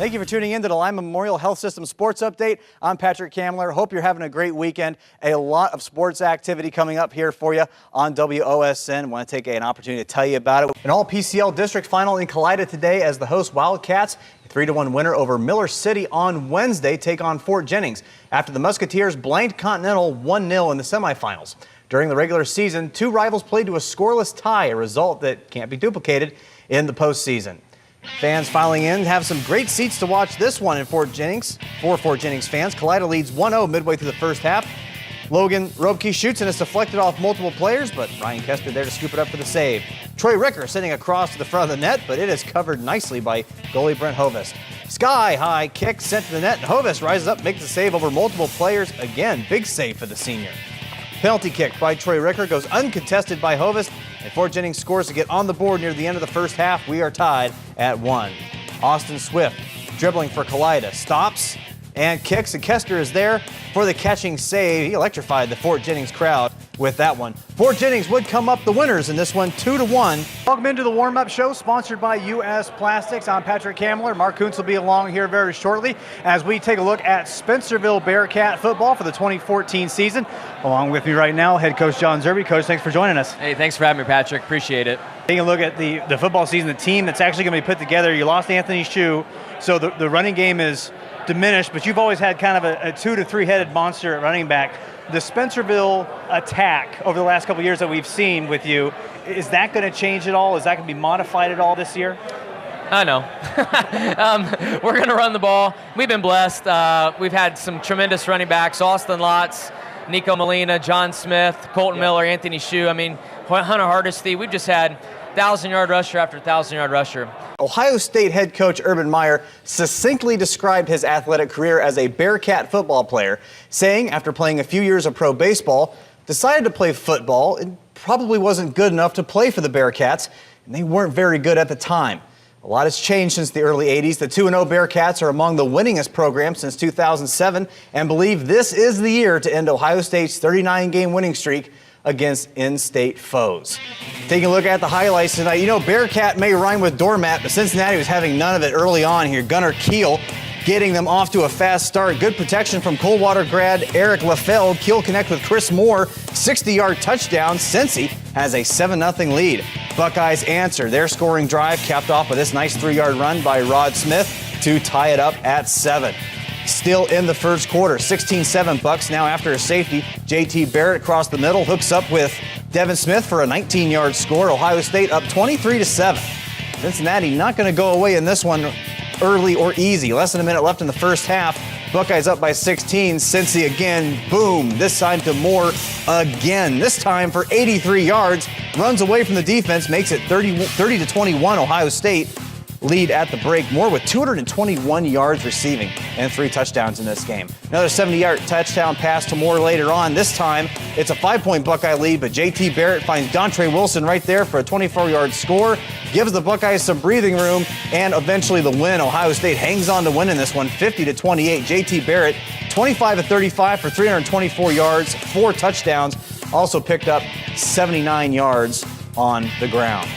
Thank you for tuning in to the Lima Memorial Health System Sports Update. I'm Patrick Kamler. Hope you're having a great weekend. A lot of sports activity coming up here for you on WOSN. Want to take an opportunity to tell you about it. An all-PCL district final in Kalida today as the host Wildcats, a 3-1 winner over Miller City on Wednesday, take on Fort Jennings after the Musketeers blanked Continental 1-0 in the semifinals. During the regular season, two rivals played to a scoreless tie, a result that can't be duplicated in the postseason. Fans filing in have some great seats to watch this one in Fort Jennings. For Fort Jennings fans, Kalida leads 1-0 midway through the first half. Logan Robke shoots and is deflected off multiple players, but Ryan Kester there to scoop it up for the save. Troy Ricker sending across to the front of the net, but it is covered nicely by goalie Brent Hovest. Sky-high kick sent to the net, and Hovest rises up, makes the save over multiple players. Again, big save for the senior. Penalty kick by Troy Ricker goes uncontested by Hovest, and Fort Jennings scores to get on the board near the end of the first half. We are tied at 1. Austin Swift dribbling for Kalida, stops and kicks, and Kester is there for the catching save. He electrified the Fort Jennings crowd with that one. Fort Jennings would come up the winners in this one, 2-1. Welcome into the warm-up show sponsored by US Plastics. I'm Patrick Kamler. Mark Kuntz will be along here very shortly as we take a look at Spencerville Bearcat football for the 2014 season. Along with me right now, head coach John Zerby. Coach, thanks for joining us. Hey, thanks for having me, Patrick. Appreciate it. Taking a look at the football season, the team that's actually going to be put together. You lost Anthony Shue, so the running game is diminished, but you've always had kind of a 2 to 3 headed monster at running back. The Spencerville attack over the last couple of years that we've seen with you, is that going to change at all? Is that going to be modified at all this year? I know. We're going to run the ball. We've been blessed. We've had some tremendous running backs, Austin Lotz, Nico Molina, John Smith, Colton Miller, Anthony Shue. I mean, Hunter Hardesty. We've just had 1,000-yard rusher after 1,000-yard rusher. Ohio State head coach Urban Meyer succinctly described his athletic career as a Bearcat football player, saying after playing a few years of pro baseball, decided to play football. It probably wasn't good enough to play for the Bearcats, and they weren't very good at the time. A lot has changed since the early 80s. The 2-0 Bearcats are among the winningest programs since 2007 and believe this is the year to end Ohio State's 39-game winning streak against in-state foes. Taking a look at the highlights tonight, you know Bearcat may rhyme with doormat, but Cincinnati was having none of it early on here. Gunnar Keel getting them off to a fast start. Good protection from Coldwater grad Eric Lefeld. Keel connect with Chris Moore, 60-yard touchdown. Cincy has a 7-0 lead. Buckeyes answer their scoring drive, capped off with this nice 3-yard run by Rod Smith to tie it up at 7. Still in the first quarter, 16-7 Bucks now after a safety. JT Barrett across the middle hooks up with Devin Smith for a 19-yard score. Ohio State up 23-7. Cincinnati not going to go away in this one early or easy. Less than a minute left in the first half. Buckeyes up by 16. Cincy again, boom, this time to Moore again. This time for 83 yards. Runs away from the defense, makes it 30-21 Ohio State. Lead at the break. Moore with 221 yards receiving and 3 touchdowns in this game. Another 70-yard touchdown pass to Moore later on. This time, it's a 5-point Buckeye lead, but JT Barrett finds Dontre Wilson right there for a 24-yard score. Gives the Buckeyes some breathing room and eventually the win. Ohio State hangs on to win in this one, 50-28. JT Barrett, 25-35 for 324 yards, 4 touchdowns. Also picked up 79 yards on the ground.